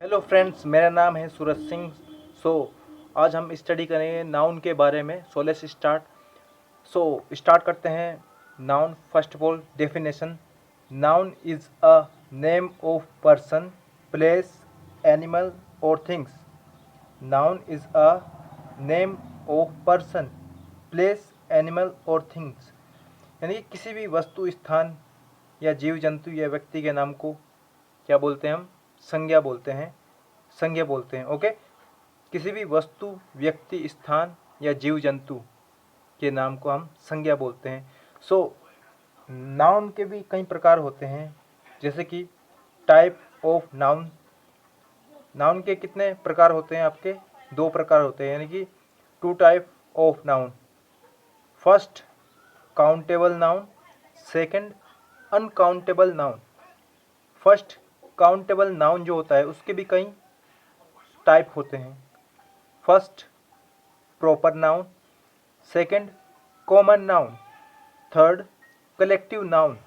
Hello friends, मेरा नाम है सूरज सिंह। आज हम स्टडी करेंगे नाउन के बारे में। Let's start. स्टार्ट करते हैं। Noun, first of all definition. Noun is a name of person, place, animal और things. Noun is a name of person, place, animal और थिंग्स। यानी कि किसी भी वस्तु, स्थान या जीव जंतु या व्यक्ति के नाम को क्या बोलते हैं? हम संज्ञा बोलते हैं। संज्ञा बोलते हैं। ओके। किसी भी वस्तु, व्यक्ति, स्थान या जीव जंतु के नाम को हम संज्ञा बोलते हैं। नाउन के भी कई प्रकार होते हैं, जैसे कि टाइप ऑफ नाउन। नाउन के कितने प्रकार होते हैं? आपके दो प्रकार होते हैं, यानी कि two type of noun. First, countable noun. Second, uncountable noun. First, countable noun जो होता है उसके भी कई टाइप होते हैं। First, proper noun. Second, common noun. Third, collective noun.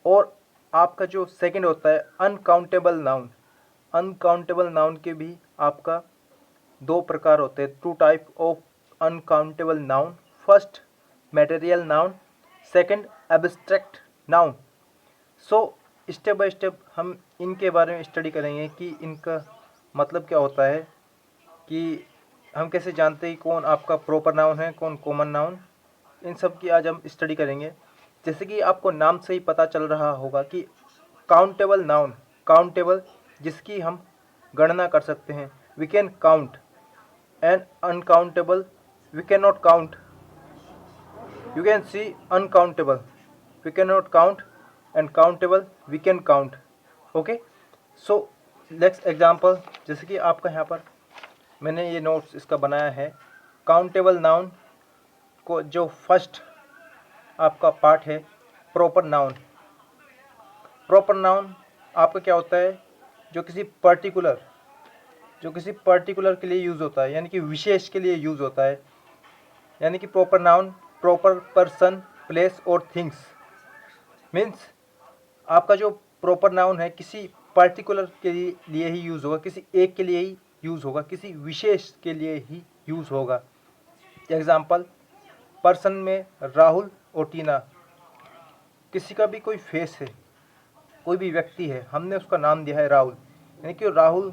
और आपका जो सेकंड होता है अनकाउंटेबल नाउन। अनकाउंटेबल नाउन के भी आपका दो प्रकार होते हैं, two type of uncountable noun. First, material noun. Second, abstract noun. Step by step हम इनके बारे में स्टडी करेंगे कि इनका मतलब क्या होता है, कि हम कैसे जानते हैं कौन आपका प्रॉपर नाउन है, कौन कॉमन नाउन। इन सब की आज हम स्टडी करेंगे। जैसे कि आपको नाम से ही पता चल रहा होगा कि काउंटेबल नाउन, काउंटेबल जिसकी हम गणना कर सकते हैं, we can count. And uncountable, we can not count. You can see uncountable, we can not count. And countable, we can count. Okay. Next example, जैसे कि आपका यहाँ पर मैंने ये नोट्स इसका बनाया है। काउंटेबल नाउन को जो फर्स्ट आपका पार्ट है, प्रॉपर नाउन। प्रॉपर नाउन आपका क्या होता है? जो किसी पर्टिकुलर के लिए यूज़ होता है, यानी कि विशेष के लिए यूज़ होता है। यानी कि proper noun, proper person, place और थिंग्स। मीन्स आपका जो प्रॉपर नाउन है किसी पर्टिकुलर के लिए ही यूज़ होगा, किसी एक के लिए ही यूज़ होगा, किसी विशेष के लिए ही यूज़ होगा। एग्जाम्पल, पर्सन में राहुल और टीना। किसी का भी कोई फेस है, कोई भी व्यक्ति है, हमने उसका नाम दिया है राहुल, यानी कि राहुल,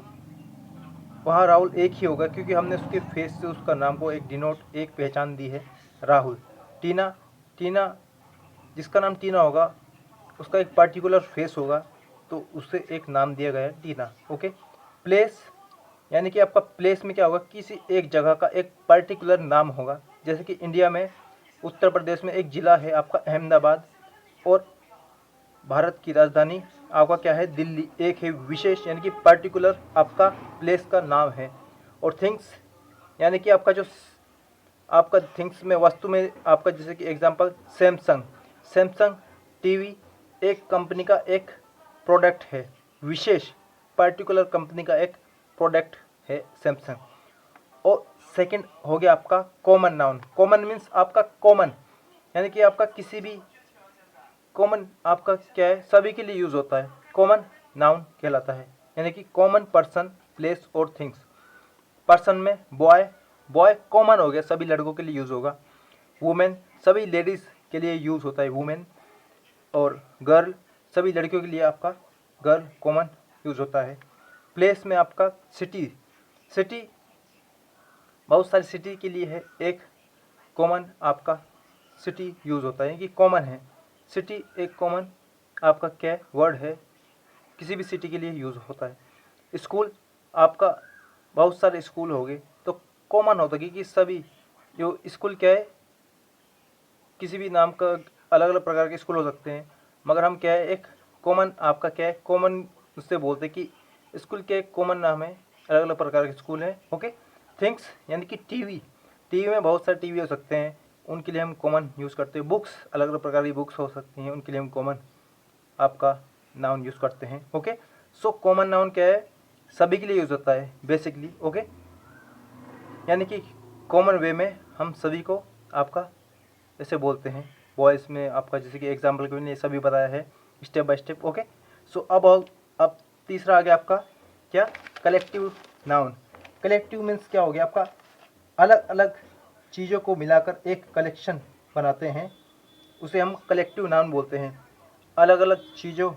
वहाँ राहुल एक ही होगा क्योंकि हमने उसके फेस से उसका नाम को एक डिनोट, एक पहचान दी है, राहुल। टीना, टीना जिसका नाम टीना होगा उसका एक पर्टिकुलर फेस होगा, तो उससे एक नाम दिया गया है टीना। ओके। प्लेस, यानी कि आपका प्लेस में क्या होगा? किसी एक जगह का एक पर्टिकुलर नाम होगा। जैसे कि इंडिया में, उत्तर प्रदेश में एक ज़िला है आपका अहमदाबाद, और भारत की राजधानी आपका क्या है? दिल्ली। एक है विशेष, यानी कि पर्टिकुलर आपका प्लेस का नाम है। और थिंग्स, यानी कि आपका जो आपका थिंग्स में, वस्तु में आपका, जैसे कि एग्जांपल सैमसंग। सैमसंग टीवी एक कंपनी का एक प्रोडक्ट है, विशेष पर्टिकुलर कंपनी का एक प्रोडक्ट है सैमसंग। और सेकंड हो गया आपका कॉमन नाउन। कॉमन मीन्स आपका कॉमन, यानी कि आपका किसी भी कॉमन आपका क्या है? सभी के लिए यूज़ होता है, कॉमन नाउन कहलाता है। यानी कि कॉमन पर्सन, प्लेस और थिंग्स। पर्सन में बॉय, बॉय कॉमन हो गया, सभी लड़कों के लिए यूज़ होगा। वुमेन, सभी लेडीज़ के लिए यूज़ होता है वुमेन। और गर्ल, सभी लड़कियों के लिए आपका गर्ल कॉमन यूज़ होता है। प्लेस में आपका सिटी, सिटी बहुत सारी सिटी के लिए है, एक कॉमन आपका सिटी यूज़ होता है, कि कॉमन है। सिटी एक कॉमन आपका क्या वर्ड है, किसी भी सिटी के लिए यूज़ होता है। स्कूल, आपका बहुत सारे स्कूल हो गए, तो कॉमन होता है कि सभी जो स्कूल क्या है, किसी भी नाम का अलग अलग प्रकार के स्कूल हो सकते हैं, मगर हम क्या है, एक कॉमन आपका क्या है, कॉमन उससे बोलते हैं कि स्कूल के एक कॉमन नाम है, अलग अलग प्रकार के स्कूल हैं। ओके। थिंग्स, यानी कि टीवी, टीवी में बहुत सारे टीवी हो सकते हैं, उनके लिए हम कॉमन यूज़ करते हैं। बुक्स, अलग अलग प्रकार की बुक्स हो सकती हैं, उनके लिए हम कॉमन आपका नाउन यूज़ करते हैं। ओके। कॉमन नाउन क्या है? सभी के लिए यूज़ होता है बेसिकली। ओके। यानी कि कॉमन वे में हम सभी को आपका ऐसे बोलते हैं। वॉइस में आपका, जैसे कि एग्जाम्पल के लिए सभी बताया है स्टेप बाय स्टेप। ओके। अब तीसरा आ गया आपका क्या, कलेक्टिव नाउन। कलेक्टिव मीन्स क्या हो गया आपका, अलग अलग चीज़ों को मिलाकर एक कलेक्शन बनाते हैं, उसे हम कलेक्टिव नाउन बोलते हैं। अलग अलग चीज़ों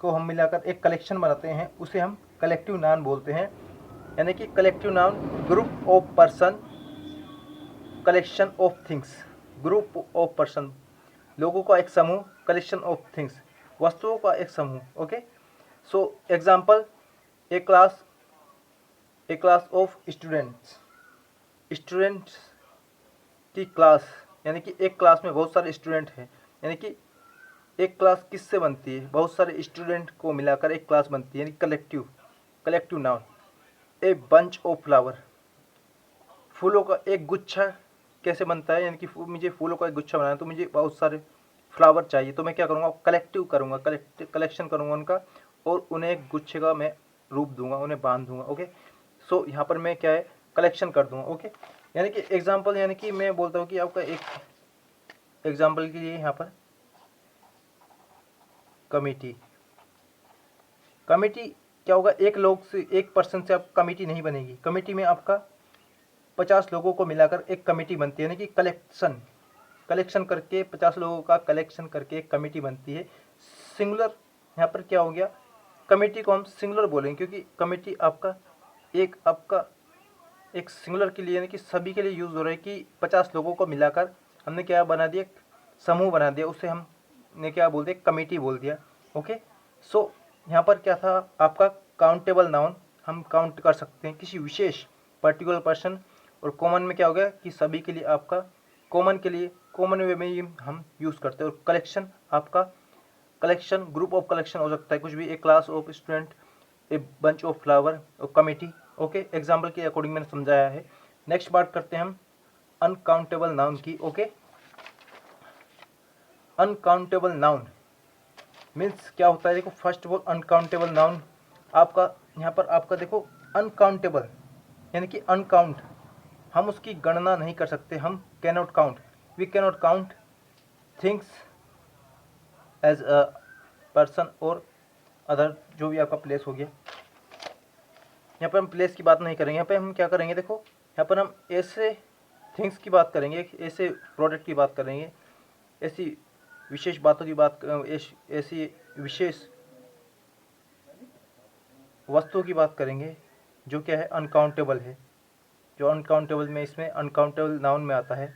को हम मिलाकर एक कलेक्शन बनाते हैं, उसे हम कलेक्टिव नाउन बोलते हैं। यानी कि collective noun group of person, collection of things. Group of person लोगों का एक समूह, कलेक्शन ऑफ थिंग्स वस्तुओं का एक समूह। Okay, so example, A class of students. Students की क्लास, यानी कि एक क्लास में बहुत सारे स्टूडेंट हैं। यानी कि एक क्लास किससे बनती है, बहुत सारे स्टूडेंट को मिलाकर एक क्लास बनती है, यानी collective noun. A bunch of flower, फूलों का एक गुच्छा कैसे बनता है, यानी कि मुझे फूलों का एक गुच्छा बनाना है तो मुझे बहुत सारे फ्लावर चाहिए, तो मैं क्या करूँगा, कलेक्टिव करूँगा, कलेक्शन करूँगा उनका, और उन्हें एक गुच्छे का मैं रूप दूंगा, उन्हें बांध दूंगा। ओके, सो यहाँ पर मैं क्या है, कलेक्शन कर दूंगा। ओके, यानी कि एग्जाम्पल, यानी कि मैं बोलता हूँ कि आपका एक एग्जाम्पल के लिए यहाँ पर कमेटी क्या होगा, एक लोग से, एक पर्सन से आप कमेटी नहीं बनेगी। कमेटी में आपका 50 लोगों को मिलाकर एक कमेटी बनती है, यानी कि कलेक्शन करके 50 लोगों का कलेक्शन करके एक कमेटी बनती है। सिंगुलर यहाँ पर क्या हो गया, कमेटी को हम सिंगुलर बोलेंगे, क्योंकि कमेटी आपका एक सिंगुलर के लिए, यानी कि सभी के लिए यूज़ हो रहा है कि 50 लोगों को मिलाकर हमने क्या बना दिया, समूह बना दिया, उसे हमने क्या बोल दिया, कमेटी बोल दिया। ओके, सो यहाँ पर क्या था आपका काउंटेबल नाउन, हम काउंट कर सकते हैं किसी विशेष पर्टिकुलर पर्सन, और कॉमन में क्या हो गया कि सभी के लिए आपका कॉमन वे में ही हम यूज़ करते हैं। और कलेक्शन आपका कलेक्शन, ग्रुप ऑफ कलेक्शन हो सकता है कुछ भी, a class of student, a bunch of flower और कमेटी। ओके, एग्जाम्पल के अकॉर्डिंग मैंने समझाया है। नेक्स्ट बात करते हैं हम अनकाउंटेबल नाउन की। ओके, अनकाउंटेबल नाउन मीन्स क्या होता है, देखो first of all uncountable noun आपका यहाँ पर आपका देखो, अनकाउंटेबल यानी कि अनकाउंट, हम उसकी गणना नहीं कर सकते, हम cannot count, we cannot count things as a person और अदर, जो भी आपका प्लेस हो गया। यहाँ पर हम प्लेस की बात नहीं करेंगे, यहाँ पे हम क्या करेंगे, देखो यहाँ पर हम ऐसे थिंग्स की बात करेंगे, ऐसे प्रोडक्ट की बात करेंगे, ऐसी विशेष बातों की बात, ऐसी विशेष वस्तुओं की बात करेंगे जो क्या है, अनकाउंटेबल है, जो अनकाउंटेबल में, इसमें अनकाउंटेबल नाउन में आता है।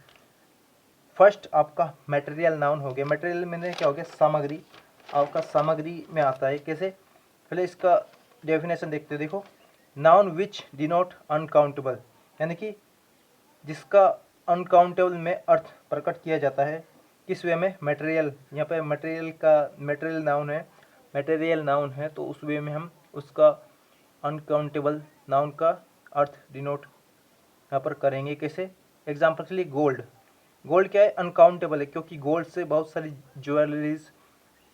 फर्स्ट आपका मटेरियल नाउन हो गया, मटेरियल में क्या हो गया, सामग्री, आपका सामग्री में आता है। कैसे, पहले इसका डेफिनेशन देखते हैं। देखो, नाउन विच डिनोट अनकाउंटेबल, यानी कि जिसका अनकाउंटेबल में अर्थ प्रकट किया जाता है, किस वे में, मटेरियल, यहाँ पे मटेरियल नाउन है, तो उस वे में हम उसका अनकाउंटेबल नाउन का अर्थ डिनोट यहाँ पर करेंगे। कैसे, एग्जाम्पल के लिए गोल्ड क्या है, अनकाउंटेबल है, क्योंकि गोल्ड से बहुत सारी ज्वेलरीज,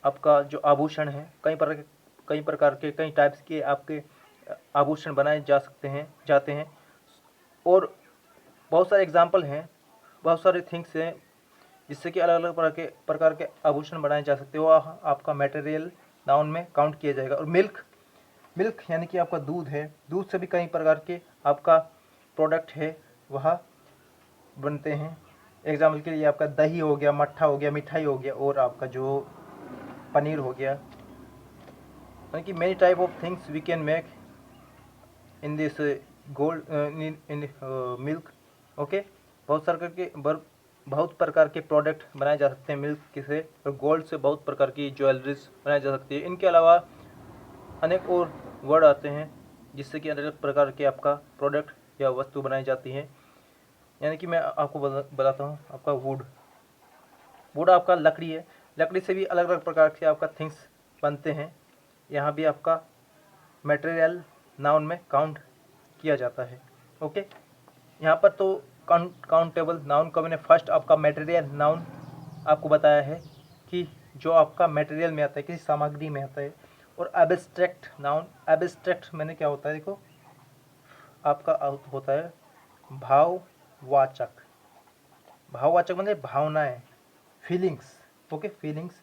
आपका जो आभूषण है, कई प्रकार के कई टाइप्स के आपके आभूषण बनाए जाते हैं, और बहुत सारे एग्जाम्पल हैं, बहुत सारे थिंग्स हैं जिससे कि अलग अलग प्रकार के आभूषण बनाए जा सकते हो, आपका मटेरियल नाउन में काउंट किया जाएगा। और मिल्क यानी कि आपका दूध है, दूध से भी कई प्रकार के आपका प्रोडक्ट है वह बनते हैं। एग्जाम्पल के लिए आपका दही हो गया, मट्ठा हो गया, मिठाई हो गया, और आपका जो पनीर हो गया, यानी कि many type of things we can make in this gold in milk. Okay, बहुत प्रकार के प्रोडक्ट बनाए जा सकते हैं मिल्क से, और गोल्ड से बहुत प्रकार की ज्वेलरीज बनाई जा सकती है। इनके अलावा अनेक और वर्ड आते हैं जिससे कि अलग अलग प्रकार के आपका प्रोडक्ट या वस्तु बनाई जाती है। यानी कि मैं आपको बताता हूँ, आपका वुड आपका लकड़ी है, लकड़ी से भी अलग अलग प्रकार के आपका थिंग्स बनते हैं, यहाँ भी आपका मटेरियल नाउन में काउंट किया जाता है। ओके, यहाँ पर तो काउंटेबल नाउन का मैंने फर्स्ट आपका मटेरियल नाउन आपको बताया है कि जो आपका मटेरियल में आता है, किसी सामग्री में आता है। और एब्स्ट्रैक्ट नाउन, एब्स्ट्रैक्ट मैंने क्या होता है, देखो आपका होता है भाववाचक मतलब भावनाएं, feelings. Okay, feelings.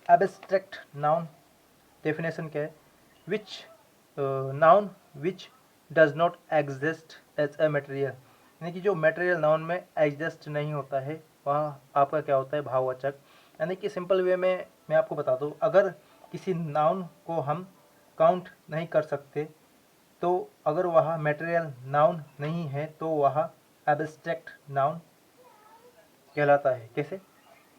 Abstract noun definition क्या है, which noun which does not exist as a material, यानी कि जो मटेरियल नाउन में एग्जिस्ट नहीं होता है वह आपका क्या होता है, भाववाचक। यानी कि सिंपल वे में मैं आपको बता दूं, अगर किसी नाउन को हम काउंट नहीं कर सकते तो अगर वह मटेरियल नाउन नहीं है तो वह एब्स्ट्रैक्ट नाउन कहलाता है। कैसे?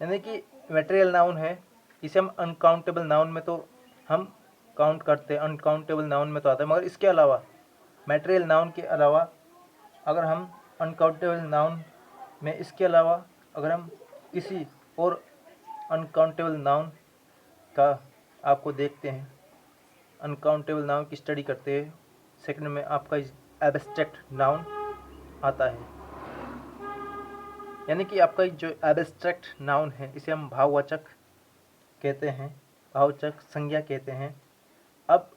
यानी कि मटेरियल नाउन है, इसे हम अनकाउंटेबल नाउन में तो हम काउंट करते हैं, अनकाउंटेबल नाउन में तो आता है, मगर इसके अलावा मटेरियल नाउन के अलावा अगर हम अनकाउंटेबल नाउन में इसके अलावा अगर हम किसी और अनकाउंटेबल नाउन का आपको देखते हैं, अनकाउंटेबल नाउन की स्टडी करते हैं, सेकंड में आपका एब्स्ट्रैक्ट नाउन आता है। यानी कि आपका जो एब्स्ट्रैक्ट नाउन है इसे हम भाववाचक कहते हैं, भाववाचक संज्ञा कहते हैं। अब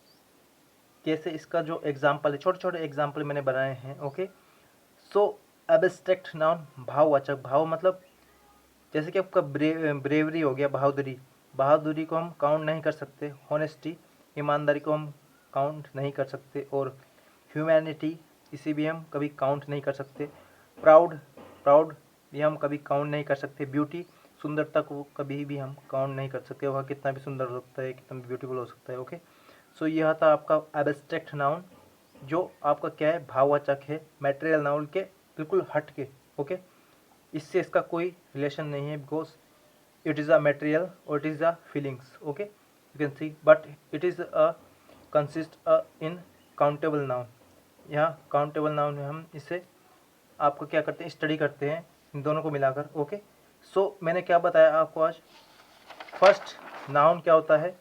कैसे, इसका जो एग्जाम्पल है, छोटे छोटे एग्जाम्पल मैंने बनाए हैं। ओके, सो एब्स्ट्रैक्ट नाउन भाववाचक, भाव मतलब जैसे कि आपका ब्रेवरी हो गया, बहादुरी, बहादुरी को हम काउंट नहीं कर सकते। हॉनेस्टी, ईमानदारी को हम काउंट नहीं कर सकते। और ह्यूमैनिटी, इसे भी हम कभी काउंट नहीं कर सकते। प्राउड, प्राउड भी हम कभी काउंट नहीं कर सकते। ब्यूटी, सुंदरता को कभी भी हम काउंट नहीं कर सकते, वह कितना भी सुंदर हो सकता है, कितना भी ब्यूटीफुल हो सकता है। ओके, सो यह था आपका एब्स्ट्रैक्ट नाउन, जो आपका क्या है, भाववाचक है, मटेरियल नाउन के बिल्कुल हट के। ओके, इससे इसका कोई रिलेशन नहीं है, because it is a material और it is a feelings. Okay, you can see, but it is consist in countable noun. यहाँ काउंटेबल नाउन है, हम इसे आपको क्या करते हैं, स्टडी करते हैं इन दोनों को मिलाकर। ओके, सो मैंने क्या बताया आपको आज। फर्स्ट, नाउन क्या होता है,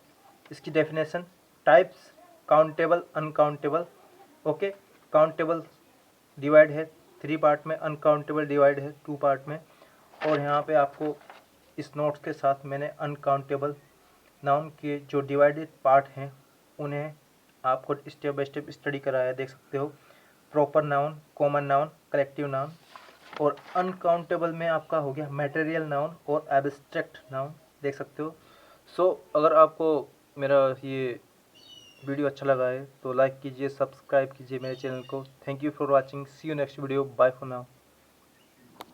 इसकी definition, types, countable, uncountable. Okay, countable divide है 3 पार्ट में, अनकाउंटेबल डिवाइड है 2 पार्ट में। और यहाँ पे आपको इस नोट्स के साथ मैंने अनकाउंटेबल नाउन के जो डिवाइडेड पार्ट हैं उन्हें आपको स्टेप बाय स्टेप स्टडी कराया, देख सकते हो। Proper noun, common noun, collective noun. और अनकाउंटेबल में आपका हो गया मटेरियल नाउन और एब्स्ट्रैक्ट नाउन, देख सकते हो। सो अगर आपको मेरा ये वीडियो अच्छा लगा है तो लाइक कीजिए, सब्सक्राइब कीजिए मेरे चैनल को। Thank you for watching, see you next video, bye for now.